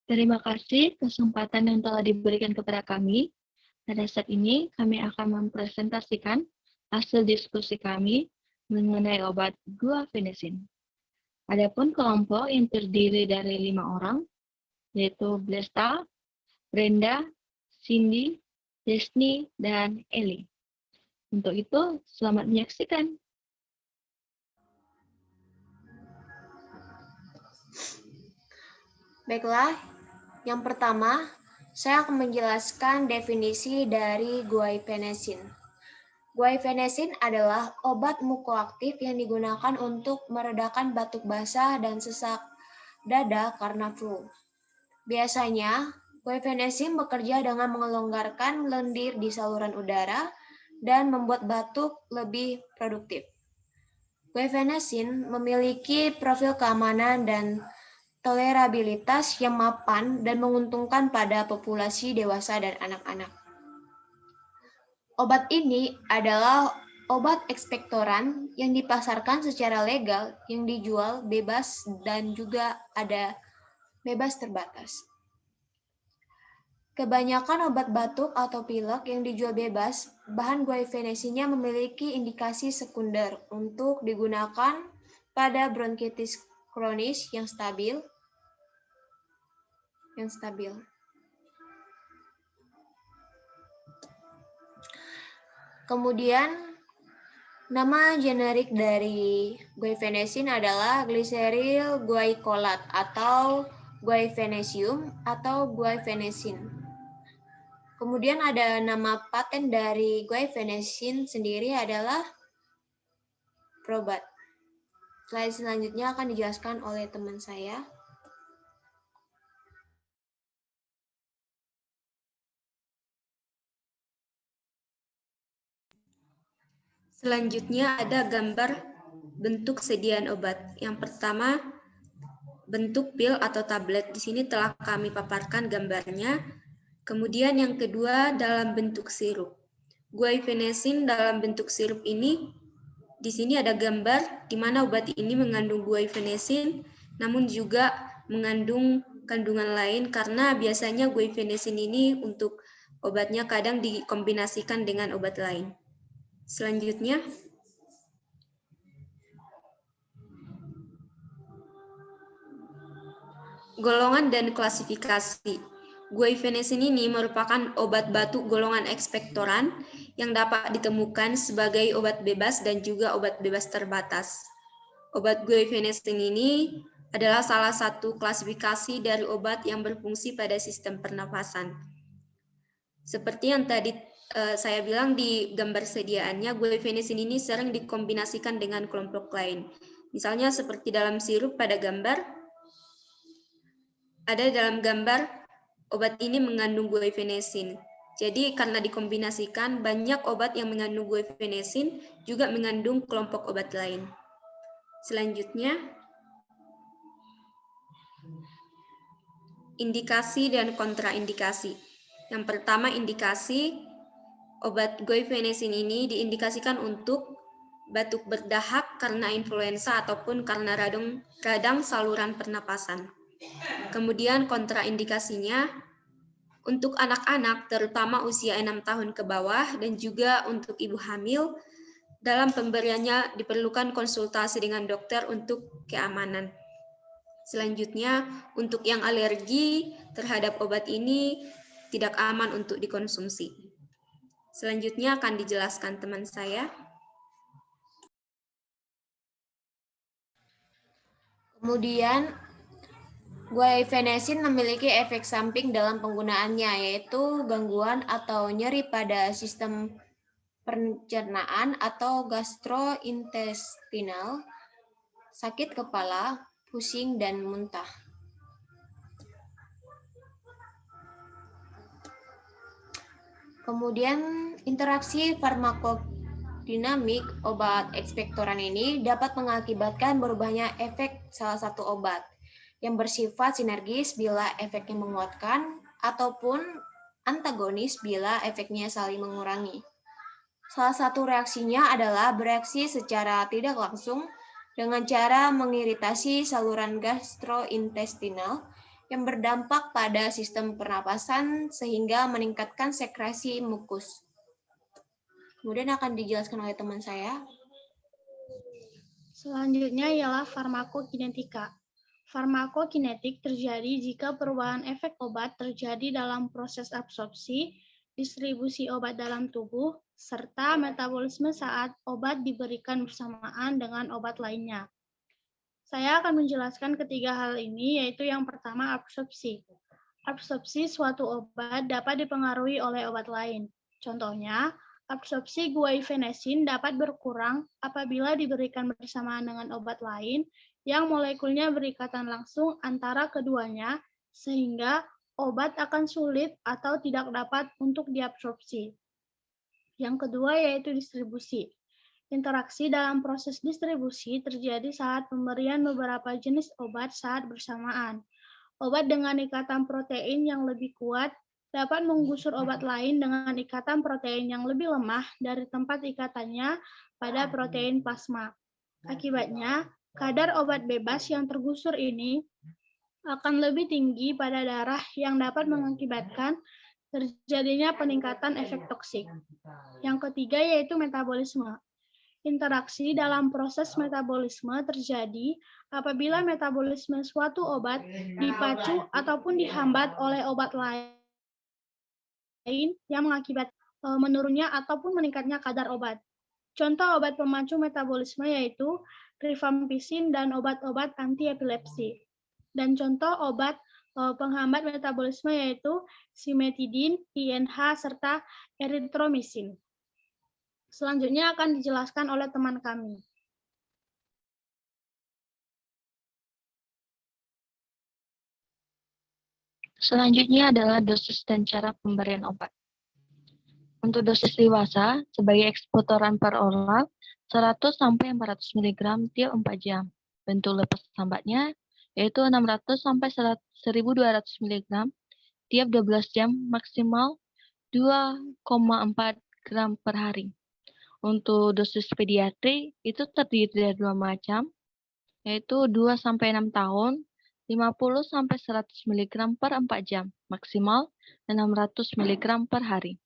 Terima kasih kesempatan yang telah diberikan kepada kami. Pada saat ini, kami akan mempresentasikan hasil diskusi kami mengenai obat guaifenesin. Adapun kelompok yang terdiri dari 5 orang, yaitu Blesta, Brenda, Cindy, Desni, dan Ellie. Untuk itu, selamat menyaksikan. Baiklah, yang pertama, saya akan menjelaskan definisi dari guaifenesin. Guaifenesin adalah obat mukoaktif yang digunakan untuk meredakan batuk basah dan sesak dada karena flu. Biasanya, guaifenesin bekerja dengan melonggarkan lendir di saluran udara dan membuat batuk lebih produktif. Guaifenesin memiliki profil keamanan dan tolerabilitas yang mapan dan menguntungkan pada populasi dewasa dan anak-anak. Obat ini adalah obat ekspektoran yang dipasarkan secara legal, yang dijual bebas dan juga ada bebas terbatas. Kebanyakan obat batuk atau pilek yang dijual bebas, bahan guaifenesinnya memiliki indikasi sekunder untuk digunakan pada bronkitis kronis yang stabil. Kemudian, nama generik dari guaifenesin adalah glyceryl guaicolat atau guaifenesium atau guaifenesin. Kemudian ada nama paten dari guaifenesin sendiri adalah Probat. Slide selanjutnya akan dijelaskan oleh teman saya. Selanjutnya ada gambar bentuk sediaan obat. Yang pertama, bentuk pil atau tablet. Di sini telah kami paparkan gambarnya. Kemudian yang kedua dalam bentuk sirup. Guaifenesin dalam bentuk sirup ini, di sini ada gambar di mana obat ini mengandung guaifenesin, namun juga mengandung kandungan lain karena biasanya guaifenesin ini untuk obatnya kadang dikombinasikan dengan obat lain. Selanjutnya, golongan dan klasifikasi. Guaifenesin ini merupakan obat batuk golongan ekspektoran yang dapat ditemukan sebagai obat bebas dan juga obat bebas terbatas. Obat guaifenesin ini adalah salah satu klasifikasi dari obat yang berfungsi pada sistem pernafasan. Seperti yang tadi saya bilang di gambar sediaannya, guaifenesin ini sering dikombinasikan dengan kelompok lain. Misalnya seperti dalam sirup pada gambar, ada dalam gambar obat ini mengandung guaifenesin. Jadi karena dikombinasikan, banyak obat yang mengandung guaifenesin juga mengandung kelompok obat lain. Selanjutnya, indikasi dan kontraindikasi. Yang pertama, indikasi obat guaifenesin ini diindikasikan untuk batuk berdahak karena influenza ataupun karena radang saluran pernapasan. Kemudian kontraindikasinya untuk anak-anak terutama usia 6 tahun ke bawah dan juga untuk ibu hamil, dalam pemberiannya diperlukan konsultasi dengan dokter untuk keamanan. Selanjutnya, untuk yang alergi terhadap obat ini tidak aman untuk dikonsumsi. Selanjutnya akan dijelaskan teman saya. Kemudian, guaifenesin memiliki efek samping dalam penggunaannya, yaitu gangguan atau nyeri pada sistem pencernaan atau gastrointestinal, sakit kepala, pusing, dan muntah. Kemudian, interaksi farmakodinamik obat ekspektoran ini dapat mengakibatkan berubahnya efek salah satu obat yang bersifat sinergis bila efeknya menguatkan ataupun antagonis bila efeknya saling mengurangi. Salah satu reaksinya adalah bereaksi secara tidak langsung dengan cara mengiritasi saluran gastrointestinal yang berdampak pada sistem pernapasan sehingga meningkatkan sekresi mukus. Kemudian akan dijelaskan oleh teman saya. Selanjutnya ialah farmakokinetika. Farmakokinetik terjadi jika perubahan efek obat terjadi dalam proses absorpsi, distribusi obat dalam tubuh, serta metabolisme saat obat diberikan bersamaan dengan obat lainnya. Saya akan menjelaskan ketiga hal ini, yaitu yang pertama absorpsi. Absorpsi suatu obat dapat dipengaruhi oleh obat lain. Contohnya, absorpsi guaifenesin dapat berkurang apabila diberikan bersamaan dengan obat lain yang molekulnya berikatan langsung antara keduanya, sehingga obat akan sulit atau tidak dapat untuk diabsorpsi. Yang kedua yaitu distribusi. Interaksi dalam proses distribusi terjadi saat pemberian beberapa jenis obat saat bersamaan. Obat dengan ikatan protein yang lebih kuat dapat menggusur obat lain dengan ikatan protein yang lebih lemah dari tempat ikatannya pada protein plasma. Akibatnya, kadar obat bebas yang tergusur ini akan lebih tinggi pada darah yang dapat mengakibatkan terjadinya peningkatan efek toksik. Yang ketiga yaitu metabolisme. Interaksi dalam proses metabolisme terjadi apabila metabolisme suatu obat dipacu ataupun dihambat oleh obat lain yang mengakibatkan menurunnya ataupun meningkatnya kadar obat. Contoh obat pemacu metabolisme yaitu rifampicin dan obat-obat anti-epilepsi. Dan contoh obat penghambat metabolisme yaitu simetidin, INH, serta eritromisin. Selanjutnya akan dijelaskan oleh teman kami. Selanjutnya adalah dosis dan cara pemberian obat. Untuk dosis dewasa, sebagai ekspotoran per oral, 100-400 mg tiap 4 jam. Bentuk lepas lambatnya, yaitu 600-1200 mg tiap 12 jam, maksimal 2,4 gram per hari. Untuk dosis pediatri, itu terdiri dari 2 macam, yaitu 2-6 tahun, 50-100 mg per 4 jam, maksimal 600 mg per hari.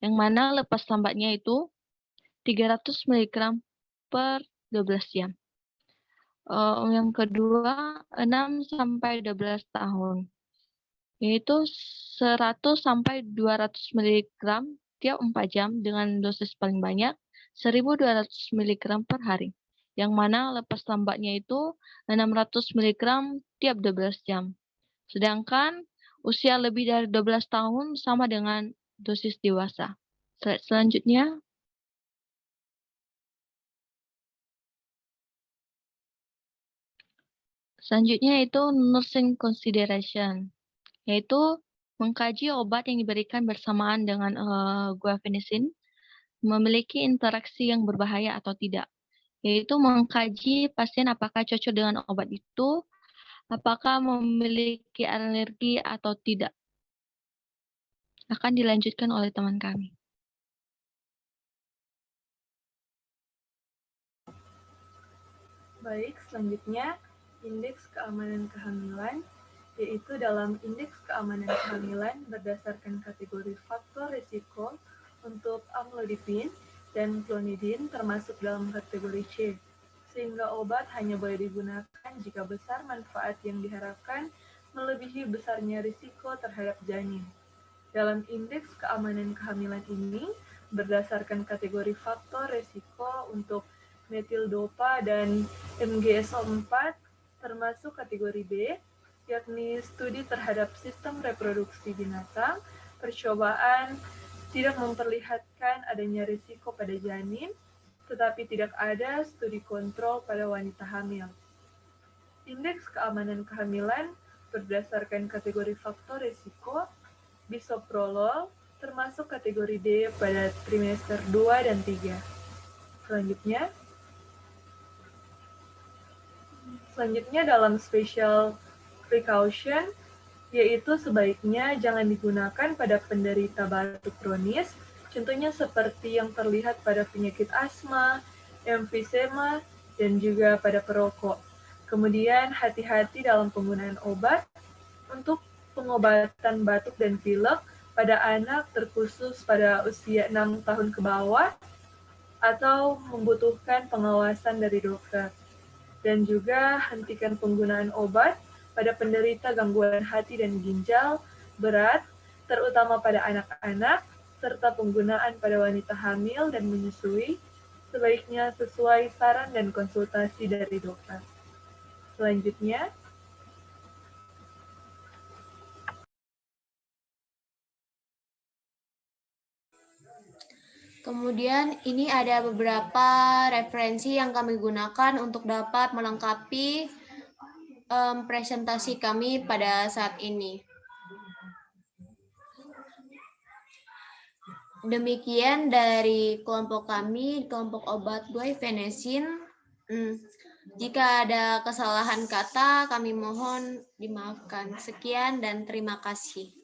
Yang mana lepas lambatnya itu 300 mg per 12 jam. Yang kedua, 6-12 tahun, yaitu 100-200 mg tiap 4 jam dengan dosis paling banyak 1.200 mg per hari. Yang mana lepas lambatnya itu 600 mg tiap 12 jam. Sedangkan usia lebih dari 12 tahun sama dengan dosis dewasa. Slide selanjutnya. Selanjutnya itu nursing consideration, yaitu mengkaji obat yang diberikan bersamaan dengan guaifenesin memiliki interaksi yang berbahaya atau tidak, yaitu mengkaji pasien apakah cocok dengan obat itu, apakah memiliki alergi atau tidak. Akan dilanjutkan oleh teman kami. Baik, selanjutnya indeks keamanan kehamilan, yaitu dalam indeks keamanan kehamilan berdasarkan kategori faktor risiko untuk amlodipin dan clonidin termasuk dalam kategori C, sehingga obat hanya boleh digunakan jika besar manfaat yang diharapkan melebihi besarnya risiko terhadap janin. Dalam indeks keamanan kehamilan ini, berdasarkan kategori faktor risiko untuk metildopa dan MGSO4 termasuk kategori B, yakni studi terhadap sistem reproduksi binatang, percobaan tidak memperlihatkan adanya risiko pada janin, tetapi tidak ada studi kontrol pada wanita hamil. Indeks keamanan kehamilan berdasarkan kategori faktor risiko, bisoprolol termasuk kategori D pada trimester 2 dan 3. Selanjutnya dalam special precaution, yaitu sebaiknya jangan digunakan pada penderita batuk kronis, contohnya seperti yang terlihat pada penyakit asma, emfisema, dan juga pada perokok. Kemudian hati-hati dalam penggunaan obat, untuk pengobatan batuk dan pilek pada anak terkhusus pada usia 6 tahun ke bawah atau membutuhkan pengawasan dari dokter. Dan juga hentikan penggunaan obat pada penderita gangguan hati dan ginjal berat, terutama pada anak-anak, serta penggunaan pada wanita hamil dan menyusui, sebaiknya sesuai saran dan konsultasi dari dokter. Selanjutnya, kemudian ini ada beberapa referensi yang kami gunakan untuk dapat melengkapi presentasi kami pada saat ini. Demikian dari kelompok kami, kelompok obat guaifenesin. Jika ada kesalahan kata, kami mohon dimaafkan. Sekian dan terima kasih.